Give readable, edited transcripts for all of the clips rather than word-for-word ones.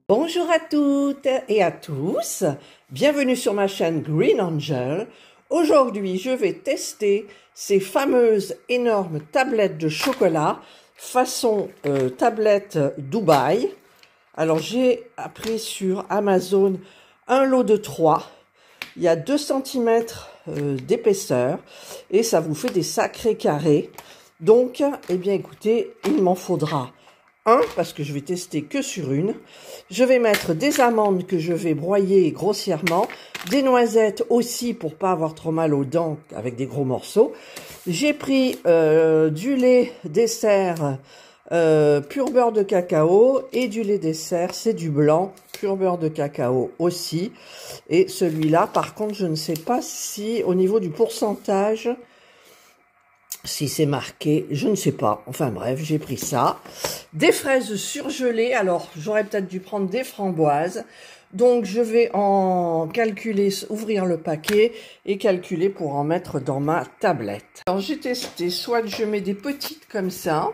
Bonjour à toutes et à tous, bienvenue sur ma chaîne Green Angel. Aujourd'hui, je vais tester ces fameuses énormes tablettes de chocolat façon tablette Dubaï. Alors, j'ai pris sur Amazon un lot de 3. Il y a 2 cm d'épaisseur et ça vous fait des sacrés carrés. Donc, eh bien, écoutez, il m'en faudra un parce que je vais tester que sur une. Je vais mettre des amandes que je vais broyer grossièrement, des noisettes aussi pour pas avoir trop mal aux dents avec des gros morceaux. J'ai pris du lait dessert pur beurre de cacao et du lait dessert, c'est du blanc, pur beurre de cacao aussi. Et celui-là, par contre, je ne sais pas si au niveau du pourcentage, si c'est marqué, je ne sais pas. Enfin bref, j'ai pris ça. Des fraises surgelées. Alors, j'aurais peut-être dû prendre des framboises. Donc, je vais en calculer, ouvrir le paquet et calculer pour en mettre dans ma tablette. Alors, j'ai testé, soit je mets des petites comme ça,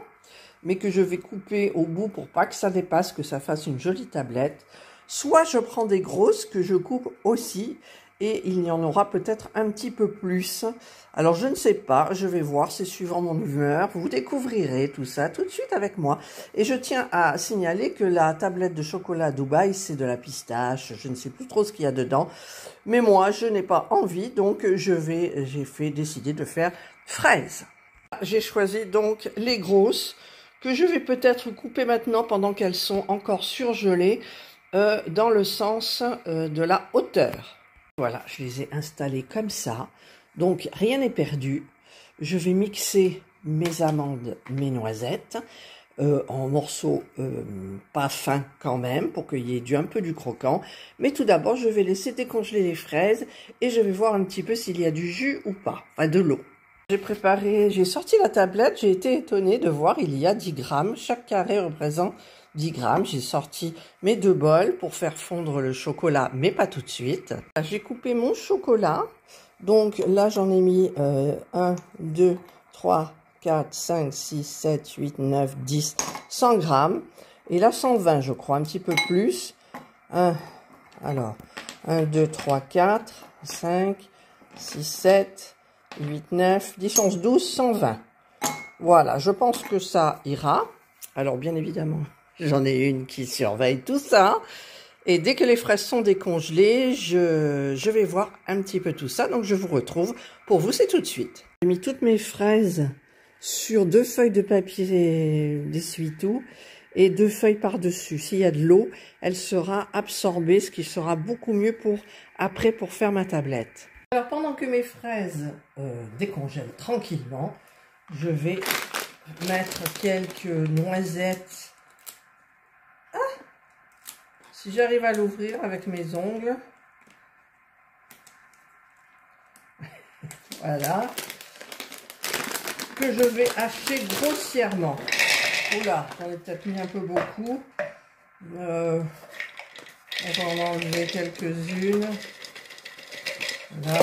mais que je vais couper au bout pour pas que ça dépasse, que ça fasse une jolie tablette. Soit je prends des grosses que je coupe aussi et il y en aura peut-être un petit peu plus. Alors je ne sais pas, je vais voir, c'est suivant mon humeur. Vous découvrirez tout ça tout de suite avec moi. Et je tiens à signaler que la tablette de chocolat Dubaï, c'est de la pistache. Je ne sais plus trop ce qu'il y a dedans. Mais moi, je n'ai pas envie, donc j'ai décidé de faire fraise. J'ai choisi donc les grosses que je vais peut-être couper maintenant pendant qu'elles sont encore surgelées dans le sens de la hauteur. Voilà, je les ai installées comme ça. Donc, rien n'est perdu. Je vais mixer mes amandes, mes noisettes en morceaux pas fins quand même, pour qu'il y ait un peu du croquant. Mais tout d'abord, je vais laisser décongeler les fraises et je vais voir un petit peu s'il y a du jus ou pas, enfin de l'eau. J'ai sorti la tablette, j'ai été étonnée de voir, il y a 10 grammes. Chaque carré représente 10 grammes. J'ai sorti mes 2 bols pour faire fondre le chocolat, mais pas tout de suite. J'ai coupé mon chocolat. Donc là, j'en ai mis 1, 2, 3, 4, 5, 6, 7, 8, 9, 10, 100 grammes. Et là, 120, je crois, un petit peu plus. 1, 2, 3, 4, 5, 6, 7... 8, 9, 10, 11, 12, 120. Voilà, je pense que ça ira. Alors, bien évidemment, j'en ai une qui surveille tout ça. Et dès que les fraises sont décongelées, je vais voir un petit peu tout ça. Donc, je vous retrouve. Pour vous, c'est tout de suite. J'ai mis toutes mes fraises sur 2 feuilles de papier d'essuie-tout et 2 feuilles par-dessus. S'il y a de l'eau, elle sera absorbée, ce qui sera beaucoup mieux après pour faire ma tablette. Alors, pendant que mes fraises décongèlent tranquillement, je vais mettre quelques noisettes. Ah, si j'arrive à l'ouvrir avec mes ongles. Voilà. Que je vais hacher grossièrement. Oula, j'en ai peut-être mis un peu beaucoup. On va en enlever quelques-unes. Là.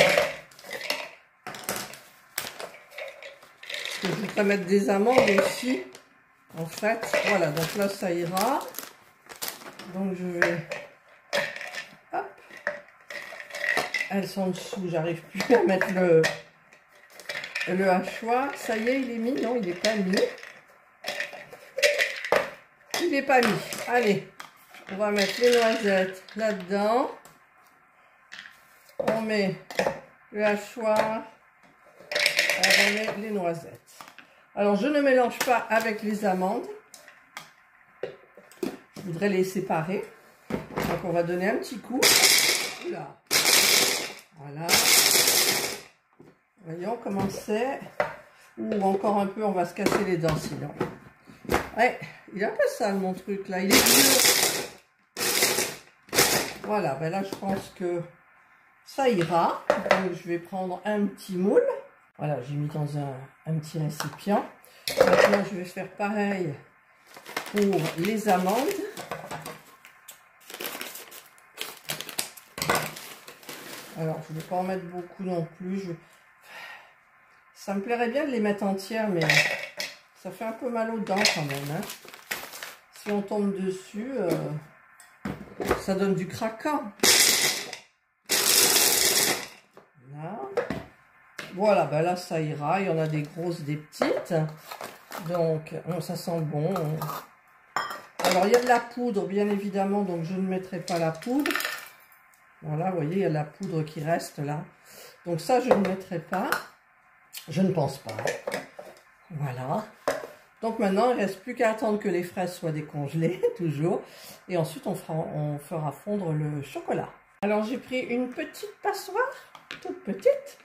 Je voudrais mettre des amandes aussi. En fait, voilà, donc là ça ira. Donc je vais. Hop. Elles sont dessous, j'arrive plus à mettre le hachoir. Ça y est, il est mis. Non, il n'est pas mis. Il n'est pas mis. Allez, on va mettre les noisettes là-dedans. On met le hachoir, on met les noisettes. Alors, je ne mélange pas avec les amandes. Je voudrais les séparer. Donc, on va donner un petit coup. Oula. Voilà. Voyons comment c'est. Ou encore un peu, on va se casser les dents sinon. Ouais, il est un peu sale mon truc là. Il est vieux. Voilà, ben là, je pense que ça ira. Donc, je vais prendre un petit moule. Voilà, j'ai mis dans un petit récipient. Maintenant, je vais faire pareil pour les amandes. Alors, je ne vais pas en mettre beaucoup non plus. Ça me plairait bien de les mettre entières, mais ça fait un peu mal aux dents quand même. Hein. Si on tombe dessus, ça donne du craquant. Là. Voilà, ben là ça ira. Il y en a des grosses, des petites. Donc, ça sent bon. Alors, il y a de la poudre, bien évidemment, donc je ne mettrai pas la poudre. Voilà, vous voyez, il y a de la poudre qui reste là. Donc ça, je ne mettrai pas. Je ne pense pas. Voilà. Donc maintenant, il ne reste plus qu'à attendre que les fraises soient décongelées, toujours. Et ensuite, on fera fondre le chocolat. Alors, j'ai pris une petite passoire, toute petite.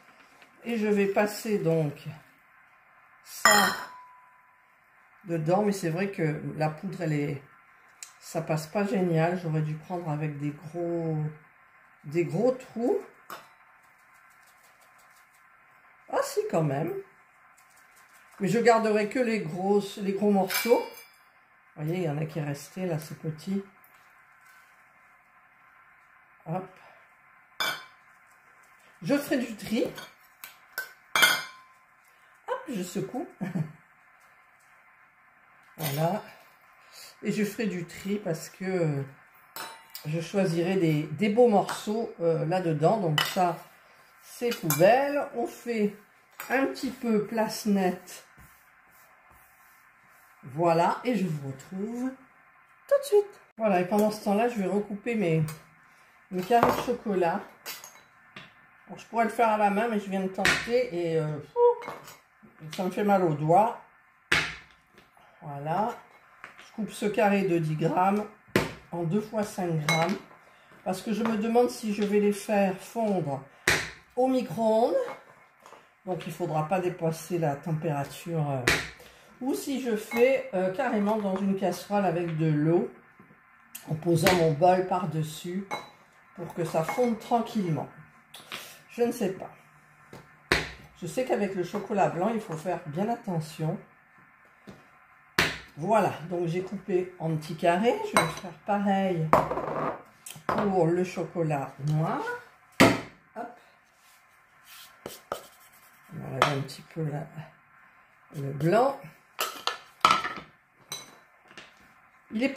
Et je vais passer donc ça dedans. Mais c'est vrai que la poudre, ça passe pas génial. J'aurais dû prendre avec des gros trous. Ah si, quand même. Mais je garderai que les gros morceaux. Vous voyez, il y en a qui est resté là, c'est petit. Hop. Je ferai du tri. Hop, je secoue. Voilà. Et je ferai du tri parce que je choisirai des beaux morceaux là-dedans. Donc ça, c'est poubelle. On fait un petit peu place nette. Voilà. Et je vous retrouve tout de suite. Voilà. Et pendant ce temps-là, je vais recouper mes carrés de chocolat. Bon, je pourrais le faire à la main, mais je viens de tenter et ça me fait mal aux doigts. Voilà. Je coupe ce carré de 10 grammes en 2 fois 5 grammes. Parce que je me demande si je vais les faire fondre au micro-ondes. Donc il ne faudra pas dépasser la température. Ou si je fais carrément dans une casserole avec de l'eau. En posant mon bol par-dessus. Pour que ça fonde tranquillement. Je ne sais pas. Je sais qu'avec le chocolat blanc, il faut faire bien attention. Voilà, donc j'ai coupé en petits carrés. Je vais faire pareil pour le chocolat noir. Hop. On enlève un petit peu le blanc.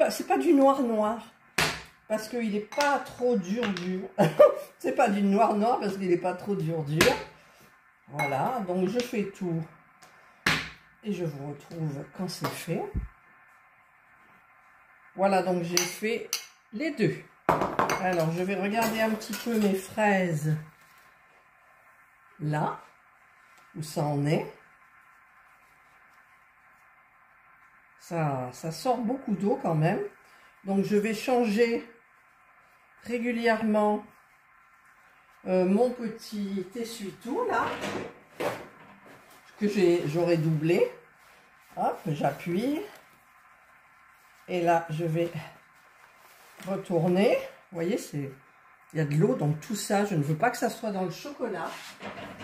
C'est pas du noir. Parce qu'il n'est pas trop dur. C'est pas du noir parce qu'il n'est pas trop dur. Voilà, donc je fais tout. Et je vous retrouve quand c'est fait. Voilà, donc j'ai fait les deux. Alors, je vais regarder un petit peu mes fraises. Là, où ça en est. Ça sort beaucoup d'eau quand même. Donc, je vais changer régulièrement mon petit essuie-tout là que j'aurais doublé. Hop, j'appuie et là je vais retourner. Vous voyez, il y a de l'eau, donc tout ça, je ne veux pas que ça soit dans le chocolat.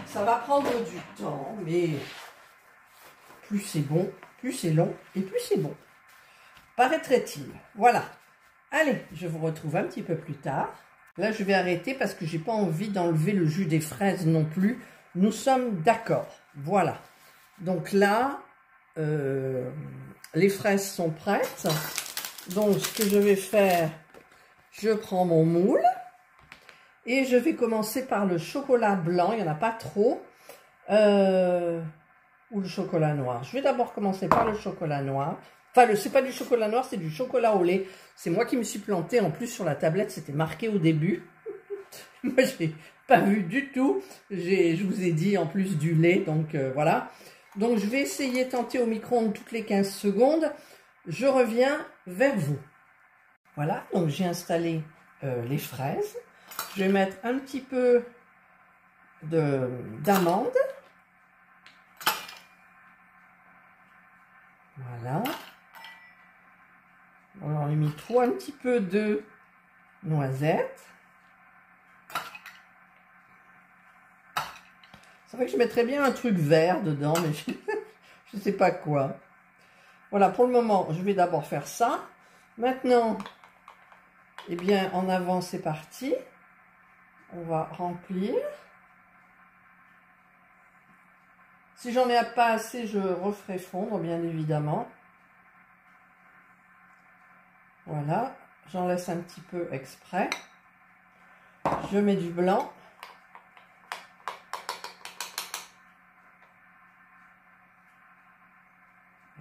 Ça va prendre du temps, mais plus c'est bon, plus c'est long et plus c'est bon. Paraîtrait-il. Voilà. Allez, je vous retrouve un petit peu plus tard. Là, je vais arrêter parce que j'ai pas envie d'enlever le jus des fraises non plus. Nous sommes d'accord. Voilà. Donc là, les fraises sont prêtes. Donc, ce que je vais faire, je prends mon moule. Et je vais commencer par le chocolat blanc. Il n'y en a pas trop. Ou le chocolat noir. Je vais d'abord commencer par le chocolat noir. Enfin, c'est pas du chocolat noir, c'est du chocolat au lait. C'est moi qui me suis plantée. En plus, sur la tablette, c'était marqué au début. Moi, je n'ai pas vu du tout. Je vous ai dit en plus du lait. Donc, voilà. Donc, je vais essayer de tenter au micro-ondes toutes les 15 secondes. Je reviens vers vous. Voilà. Donc, j'ai installé les fraises. Je vais mettre un petit peu d'amandes. Voilà. On a mis un petit peu de noisettes. C'est vrai que je mettrais bien un truc vert dedans, mais je ne sais pas quoi. Voilà, pour le moment, je vais d'abord faire ça. Maintenant, eh bien, en avant, c'est parti. On va remplir. Si j'en ai pas assez, je referai fondre, bien évidemment. Voilà. j'en laisse un petit peu exprès. Je mets du blanc.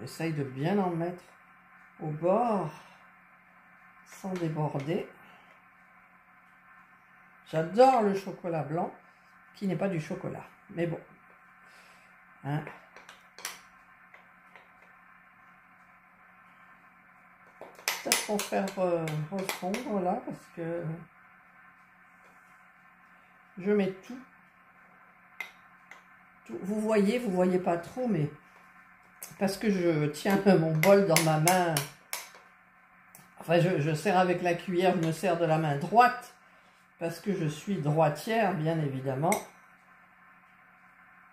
J'essaye de bien en mettre au bord, sans déborder. J'adore le chocolat blanc, qui n'est pas du chocolat, mais bon. Hein. Peut-être pour faire refondre là, parce que je mets tout. Vous voyez pas trop, mais parce que je tiens mon bol dans ma main, enfin je sers avec la cuillère, je me sers de la main droite, parce que je suis droitière, bien évidemment.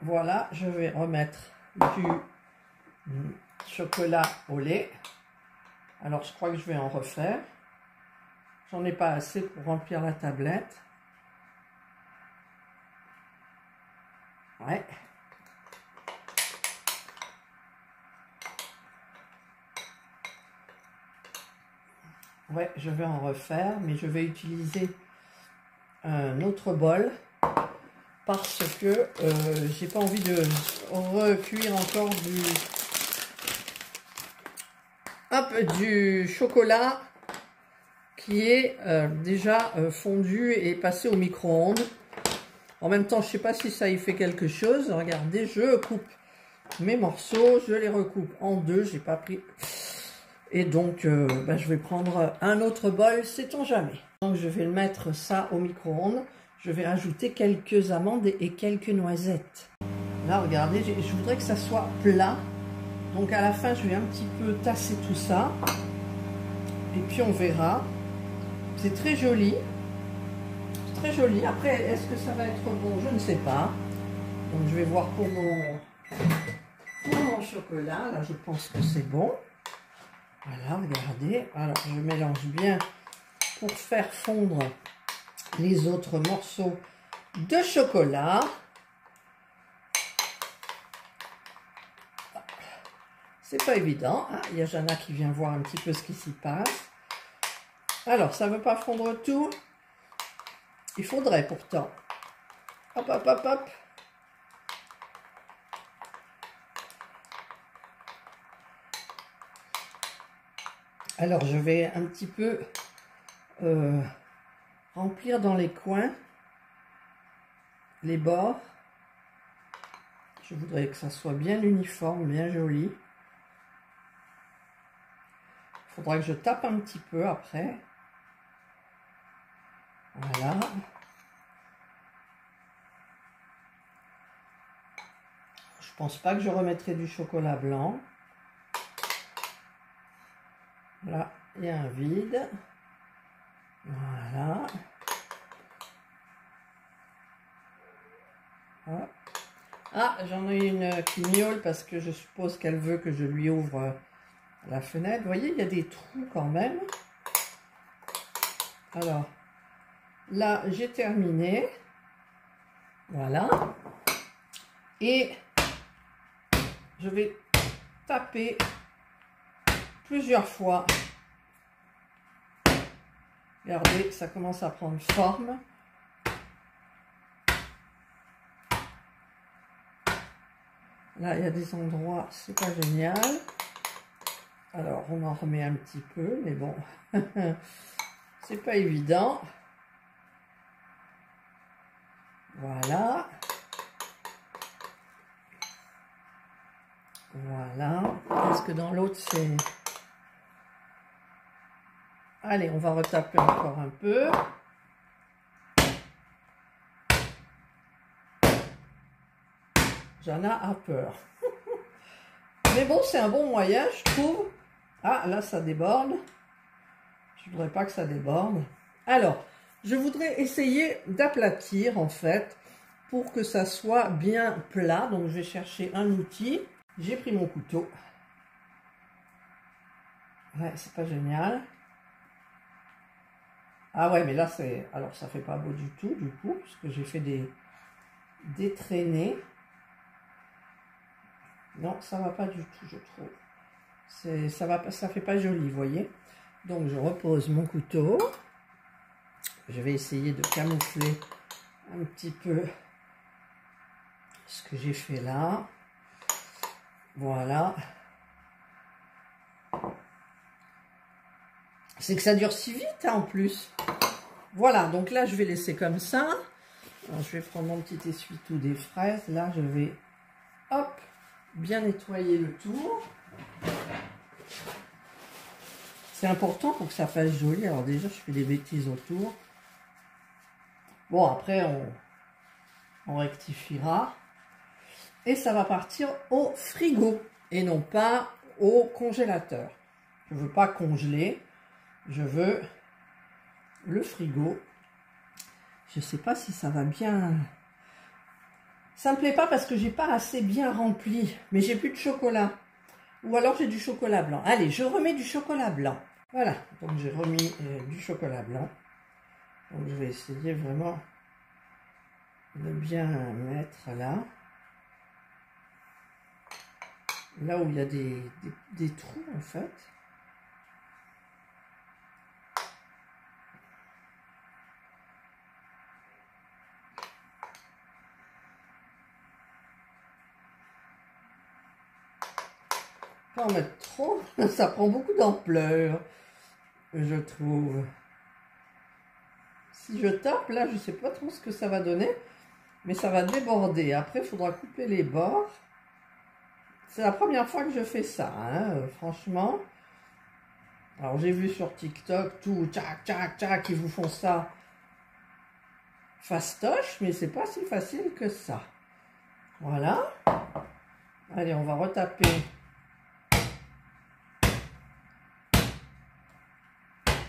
Voilà, je vais remettre du chocolat au lait. Alors, je crois que je vais en refaire. J'en ai pas assez pour remplir la tablette. Ouais. Ouais, je vais en refaire, mais je vais utiliser un autre bol parce que j'ai pas envie de recuire encore un peu du chocolat qui est déjà fondu et passé au micro-ondes. En même temps, je sais pas si ça y fait quelque chose. Regardez, je coupe mes morceaux, je les recoupe en deux, j'ai pas pris. Et donc, je vais prendre un autre bol, sait-on jamais. Donc, je vais mettre ça au micro-ondes. Je vais rajouter quelques amandes et quelques noisettes. Là, regardez, je voudrais que ça soit plat. Donc, à la fin, je vais un petit peu tasser tout ça. Et puis, on verra. C'est très joli. C'est très joli. Après, est-ce que ça va être bon? Je ne sais pas. Donc, je vais voir pour mon chocolat. Là, je pense que c'est bon. Voilà, regardez. Alors, je mélange bien pour faire fondre les autres morceaux de chocolat. C'est pas évident. Hein. Il y a Jana qui vient voir un petit peu ce qui s'y passe. Alors, ça ne veut pas fondre tout. Il faudrait pourtant. Hop, hop, hop, hop. Alors, je vais un petit peu remplir dans les coins, les bords. Je voudrais que ça soit bien uniforme, bien joli. Il faudra que je tape un petit peu après. Voilà. Je pense pas que je remettrai du chocolat blanc. Là, il y a un vide. Voilà. Hop. Ah, j'en ai une qui miaule parce que je suppose qu'elle veut que je lui ouvre la fenêtre. Vous voyez, il y a des trous quand même. Alors, là, j'ai terminé. Voilà. Et je vais taper plusieurs fois. Regardez, ça commence à prendre forme. Là, il y a des endroits, c'est pas génial. Alors, on en remet un petit peu, mais bon, c'est pas évident. Voilà. Voilà. Est-ce que dans l'autre, c'est... Allez, on va retaper encore un peu. Jana a peur. Mais bon, c'est un bon moyen, je trouve. Ah, là, ça déborde. Je ne voudrais pas que ça déborde. Alors, je voudrais essayer d'aplatir, en fait, pour que ça soit bien plat. Donc, je vais chercher un outil. J'ai pris mon couteau. Ouais, c'est pas génial. Ah ouais, mais là, c'est... Alors, ça fait pas beau du tout, du coup, puisque j'ai fait des traînées. Non, ça va pas du tout, je trouve. Ça fait pas joli, vous voyez. Donc je repose mon couteau. Je vais essayer de camoufler un petit peu ce que j'ai fait là. Voilà. C'est que ça durcit vite hein, en plus. Voilà, donc là je vais laisser comme ça. Alors, je vais prendre mon petit essuie-tout des fraises. Là je vais, hop, bien nettoyer le tour. C'est important pour que ça fasse joli. Alors déjà je fais des bêtises autour. Bon après on rectifiera. Et ça va partir au frigo et non pas au congélateur. Je ne veux pas congeler. Je veux le frigo. Je ne sais pas si ça va bien. Ça ne me plaît pas parce que j'ai pas assez bien rempli. Mais j'ai plus de chocolat. Ou alors j'ai du chocolat blanc. Allez, je remets du chocolat blanc. Voilà. Donc j'ai remis du chocolat blanc. Donc je vais essayer vraiment de bien mettre là. Là où il y a des trous en fait. Pas en mettre trop, ça prend beaucoup d'ampleur, je trouve. Si je tape, là, je ne sais pas trop ce que ça va donner, mais ça va déborder. Après, il faudra couper les bords. C'est la première fois que je fais ça, hein, franchement. Alors, j'ai vu sur TikTok, tout, tchac, tchac, tchac, ils vous font ça fastoche, mais c'est pas si facile que ça. Voilà. Allez, on va retaper.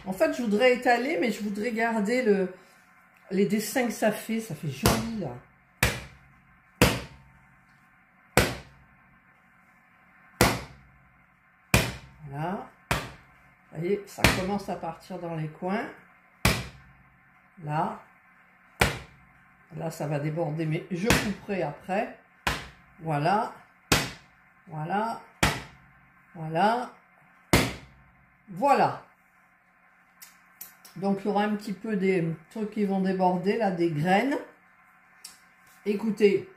En fait, je voudrais étaler, mais je voudrais garder les dessins que ça fait. Ça fait joli, là. Voilà. Vous voyez, ça commence à partir dans les coins. Là. Là, ça va déborder, mais je couperai après. Voilà. Voilà. Voilà. Voilà. Donc, il y aura un petit peu des trucs qui vont déborder, là, des graines. Écoutez,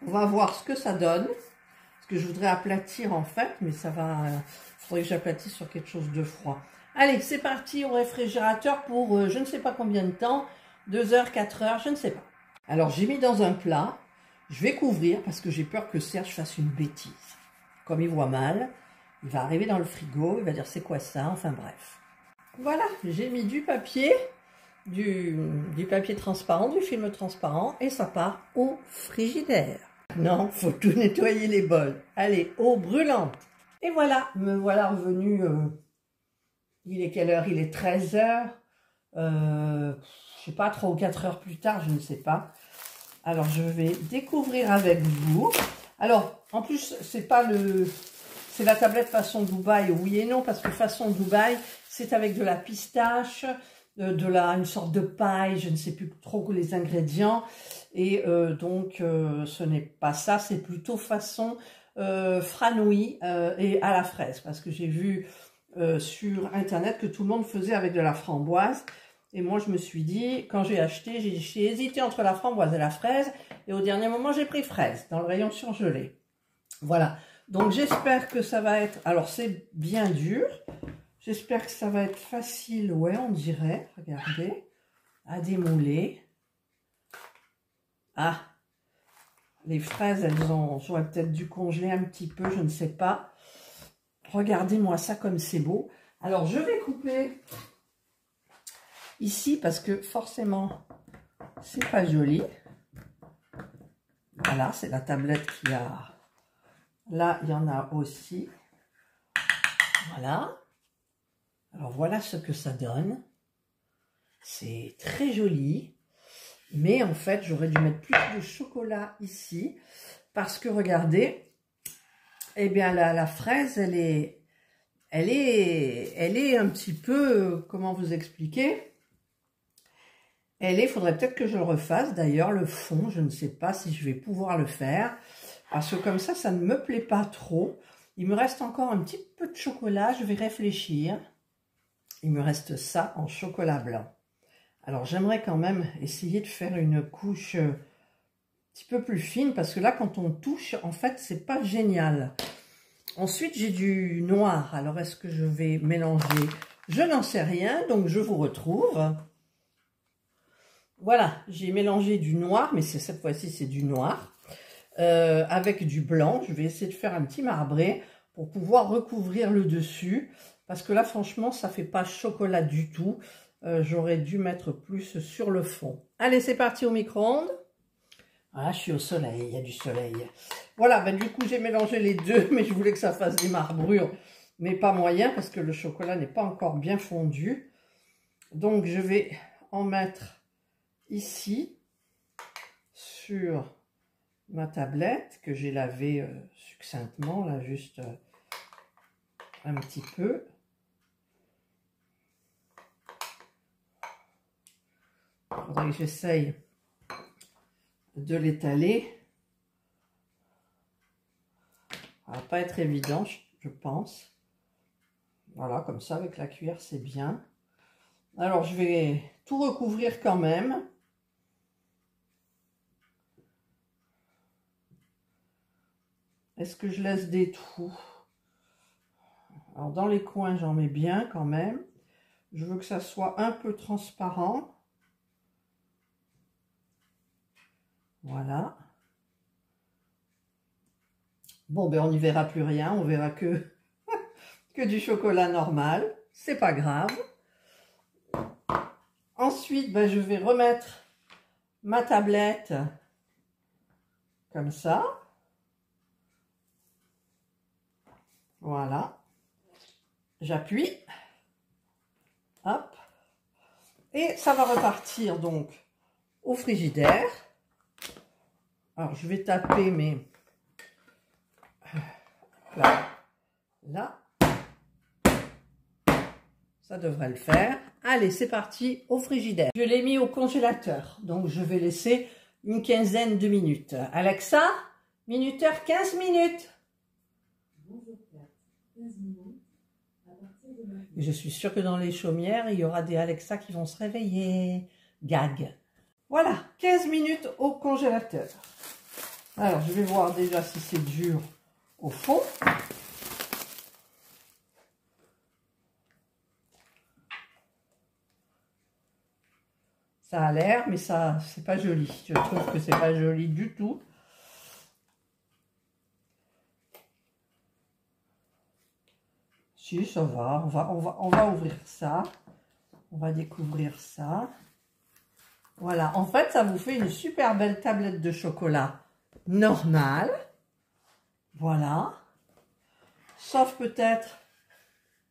on va voir ce que ça donne. Parce que je voudrais aplatir, en fait, mais ça va... Il faudrait que j'aplatisse sur quelque chose de froid. Allez, c'est parti au réfrigérateur pour je ne sais pas combien de temps. 2 heures, 4 heures, je ne sais pas. Alors, j'ai mis dans un plat. Je vais couvrir parce que j'ai peur que Serge fasse une bêtise. Comme il voit mal, il va arriver dans le frigo, il va dire c'est quoi ça, enfin bref. Voilà, j'ai mis du papier, du papier transparent, du film transparent, et ça part au frigidaire. Non, faut tout nettoyer les bols. Allez, eau brûlante. Et voilà, me voilà revenu. Il est quelle heure? Il est 13 h. Je sais pas, 3 ou 4 heures plus tard, je ne sais pas. Alors, je vais découvrir avec vous. Alors, en plus, c'est la tablette façon Dubaï, oui et non, parce que façon Dubaï, c'est avec de la pistache, une sorte de paille, je ne sais plus trop les ingrédients. Et donc, ce n'est pas ça, c'est plutôt façon franouille et à la fraise. Parce que j'ai vu sur Internet que tout le monde faisait avec de la framboise. Et moi, je me suis dit, quand j'ai acheté, j'ai hésité entre la framboise et la fraise. Et au dernier moment, j'ai pris fraise dans le rayon surgelé. Voilà. Donc, j'espère que ça va être... Alors, c'est bien dur. J'espère que ça va être facile. Ouais, on dirait. Regardez. À démouler. Ah. Les fraises, j'aurais peut-être dû congeler un petit peu. Je ne sais pas. Regardez-moi ça comme c'est beau. Alors, je vais couper... ici, parce que forcément, c'est pas joli. Voilà, c'est la tablette qui a... Là, il y en a aussi. Voilà. Alors, voilà ce que ça donne. C'est très joli. Mais en fait, j'aurais dû mettre plus de chocolat ici. Parce que, regardez, eh bien, la fraise, elle est un petit peu... comment vous expliquer ? Il faudrait peut-être que je le refasse. D'ailleurs, le fond, je ne sais pas si je vais pouvoir le faire. Parce que comme ça ne me plaît pas trop. Il me reste encore un petit peu de chocolat. Je vais réfléchir. il me reste ça en chocolat blanc. Alors j'aimerais quand même essayer de faire une couche un petit peu plus fine, parce que là quand on touche, en fait c'est pas génial. Ensuite j'ai du noir, alors est-ce que je vais mélanger? Je n'en sais rien, donc je vous retrouve. Voilà, j'ai mélangé du noir, mais cette fois-ci c'est du noir, avec du blanc. Je vais essayer de faire un petit marbré pour pouvoir recouvrir le dessus, parce que là franchement ça fait pas chocolat du tout. J'aurais dû mettre plus sur le fond. Allez, c'est parti au micro-ondes. Ah, je suis au soleil, il y a du soleil. Voilà, ben, du coup j'ai mélangé les deux, mais je voulais que ça fasse des marbrures, mais pas moyen parce que le chocolat n'est pas encore bien fondu. Donc je vais en mettre ici sur ma tablette que j'ai lavée succinctement, là juste un petit peu. Il faudrait que j'essaye de l'étaler. Ça va pas être évident, je pense. Voilà, comme ça, avec la cuillère, c'est bien. Alors, je vais tout recouvrir quand même. Est-ce que je laisse des trous? Alors, dans les coins, j'en mets bien quand même. Je veux que ça soit un peu transparent. Voilà. Bon, ben on n'y verra plus rien. On verra que du chocolat normal. C'est pas grave. Ensuite, ben, je vais remettre ma tablette comme ça. Voilà. J'appuie. Hop. Et ça va repartir donc au frigidaire. Alors, je vais taper, mais là, ça devrait le faire. Allez, c'est parti au frigidaire. Je l'ai mis au congélateur, donc je vais laisser une quinzaine de minutes. Alexa, minuteur 15 minutes. Je suis sûre que dans les chaumières, il y aura des Alexa qui vont se réveiller. Gag. Voilà, 15 minutes au congélateur. Alors, je vais voir déjà si c'est dur au fond. Ça a l'air, mais ça, c'est pas joli. Je trouve que c'est pas joli du tout. Si, ça va. On va ouvrir ça. On va découvrir ça. Voilà. En fait, ça vous fait une super belle tablette de chocolat normale. Voilà. Sauf peut-être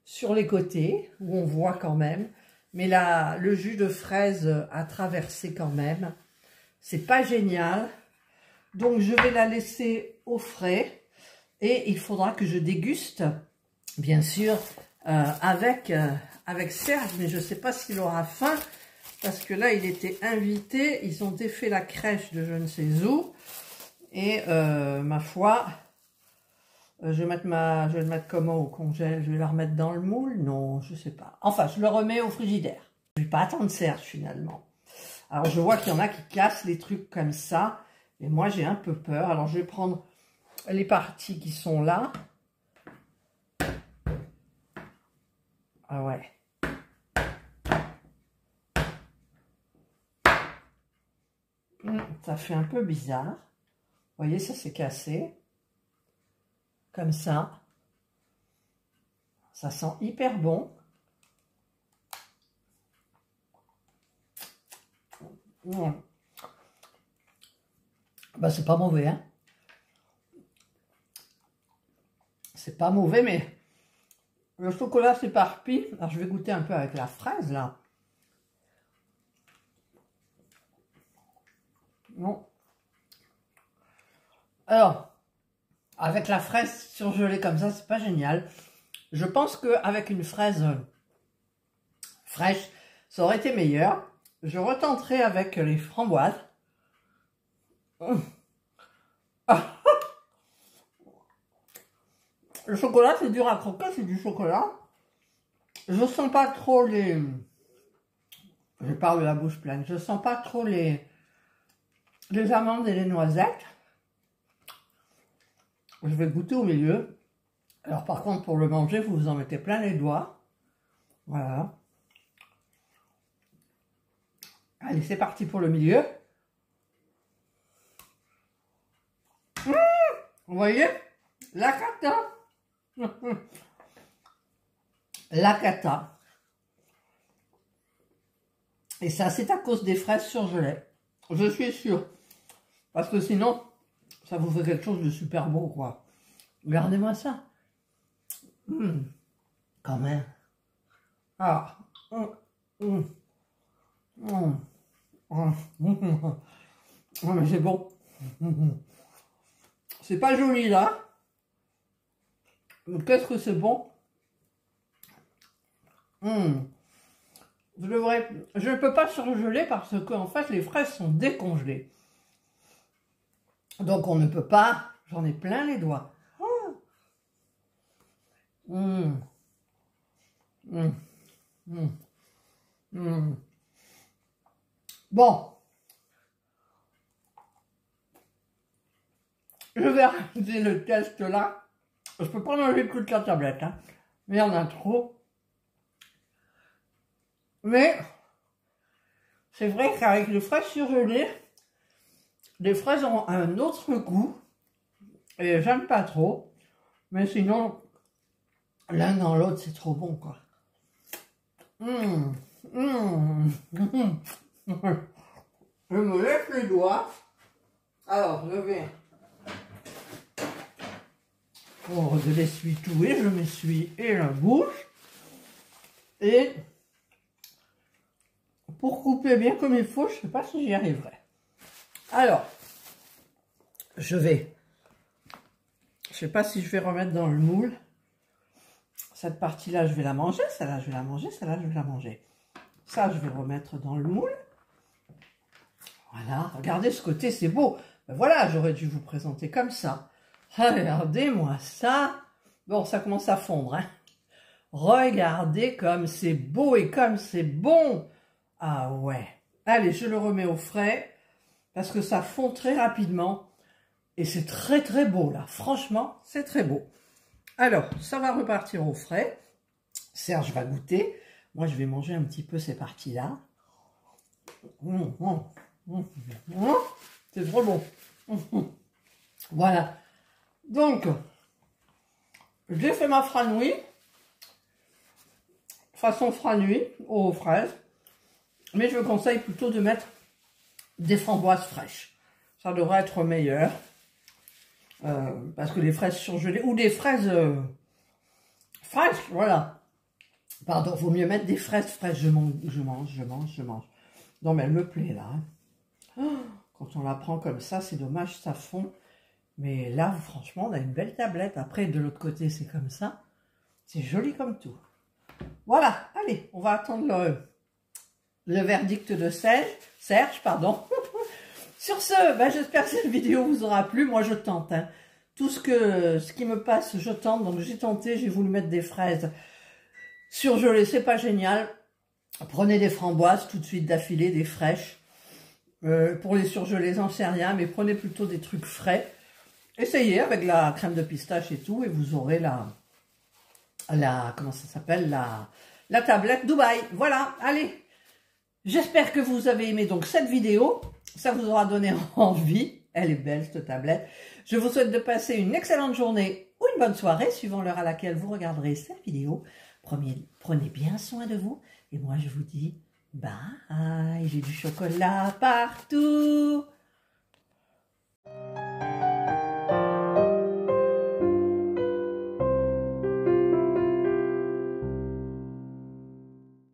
sur les côtés, où on voit quand même. Mais là, le jus de fraise a traversé quand même. C'est pas génial. Donc, je vais la laisser au frais. Et il faudra que je déguste, bien sûr, avec Serge. Mais je ne sais pas s'il aura faim. Parce que là, il était invité. Ils ont défait la crèche de je ne sais où. Et ma foi, je vais le mettre comment au congèle? Je vais la remettre dans le moule? Non, je sais pas. Enfin, je le remets au frigidaire. Je ne vais pas attendre Serge finalement. Alors, je vois qu'il y en a qui cassent les trucs comme ça. Et moi, j'ai un peu peur. Alors, je vais prendre les parties qui sont là. Ah ouais. Ça fait un peu bizarre. Vous voyez, ça s'est cassé. Comme ça. Ça sent hyper bon. Bah, c'est pas mauvais, hein. C'est pas mauvais, mais le chocolat s'éparpille. Alors, je vais goûter un peu avec la fraise, là. Non. Alors, avec la fraise surgelée comme ça, c'est pas génial. Je pense qu'avec une fraise fraîche, ça aurait été meilleur. Je retenterai avec les framboises. Le chocolat, c'est dur à croquer, c'est du chocolat. je sens pas trop les... Je parle de la bouche pleine. Je sens pas trop les amandes et les noisettes. Je vais goûter au milieu. Alors par contre, pour le manger, vous vous en mettez plein les doigts. Voilà. Allez, c'est parti pour le milieu. Vous voyez? La cata. La cata. Et ça, c'est à cause des fraises surgelées. Je suis sûre. Parce que sinon, ça vous fait quelque chose de super beau, quoi. Regardez-moi ça. Quand même. Ah. Oh, mais c'est bon. C'est pas joli, là. Qu'est-ce que c'est bon. Je ne peux pas surgeler parce que en fait les fraises sont décongelées. Donc on ne peut pas. J'en ai plein les doigts. Bon. Je vais arrêter le test là. Je peux pas manger toute la tablette, hein. Mais il y en a trop. Mais c'est vrai qu'avec les fraises surgelées, les fraises ont un autre goût. Et j'aime pas trop. Mais sinon, l'un dans l'autre, c'est trop bon, quoi. Je me lève les doigts. Alors, je vais... Oh, de l'essuie-tout, et je m'essuie et la bouche. Et pour couper bien comme il faut, je ne sais pas si j'y arriverai. Alors, je ne sais pas si je vais remettre dans le moule. Cette partie-là, je vais la manger. Celle-là, je vais la manger. Celle-là, je vais la manger. Ça, je vais remettre dans le moule. Voilà, regardez ce côté, c'est beau. Ben voilà, j'aurais dû vous présenter comme ça. Regardez-moi ça. Bon, ça commence à fondre, hein. Regardez comme c'est beau et comme c'est bon. Ah ouais. Allez, je le remets au frais parce que ça fond très rapidement. Et c'est très très beau là. Franchement, c'est très beau. Alors, ça va repartir au frais. Serge va goûter. Moi, je vais manger un petit peu ces parties-là. C'est trop bon. Voilà. Donc, j'ai fait ma franouille, façon franouille aux fraises, mais je vous conseille plutôt de mettre des framboises fraîches. Ça devrait être meilleur, parce que les fraises surgelées, ou des fraises fraîches, voilà. Pardon, vaut mieux mettre des fraises fraîches, je mange. Non mais elle me plaît là. Hein. Quand on la prend comme ça, c'est dommage, ça fond. Mais là, franchement, on a une belle tablette. Après, de l'autre côté, c'est comme ça. C'est joli comme tout. Voilà, allez, on va attendre le verdict de Serge, pardon. Sur ce, ben, j'espère que cette vidéo vous aura plu. Moi, je tente. Hein. Tout ce qui me passe, je tente. Donc, j'ai tenté, j'ai voulu mettre des fraises surgelées. C'est pas génial. Prenez des framboises tout de suite d'affilée, des fraîches. Pour les surgeler, j'en sais rien. Mais prenez plutôt des trucs frais. Essayez avec la crème de pistache et tout, et vous aurez comment ça s'appelle, la tablette Dubaï. Voilà, allez. J'espère que vous avez aimé donc cette vidéo. Ça vous aura donné envie. Elle est belle, cette tablette. Je vous souhaite de passer une excellente journée ou une bonne soirée, suivant l'heure à laquelle vous regarderez cette vidéo. Prenez bien soin de vous. Et moi, je vous dis bye. J'ai du chocolat partout.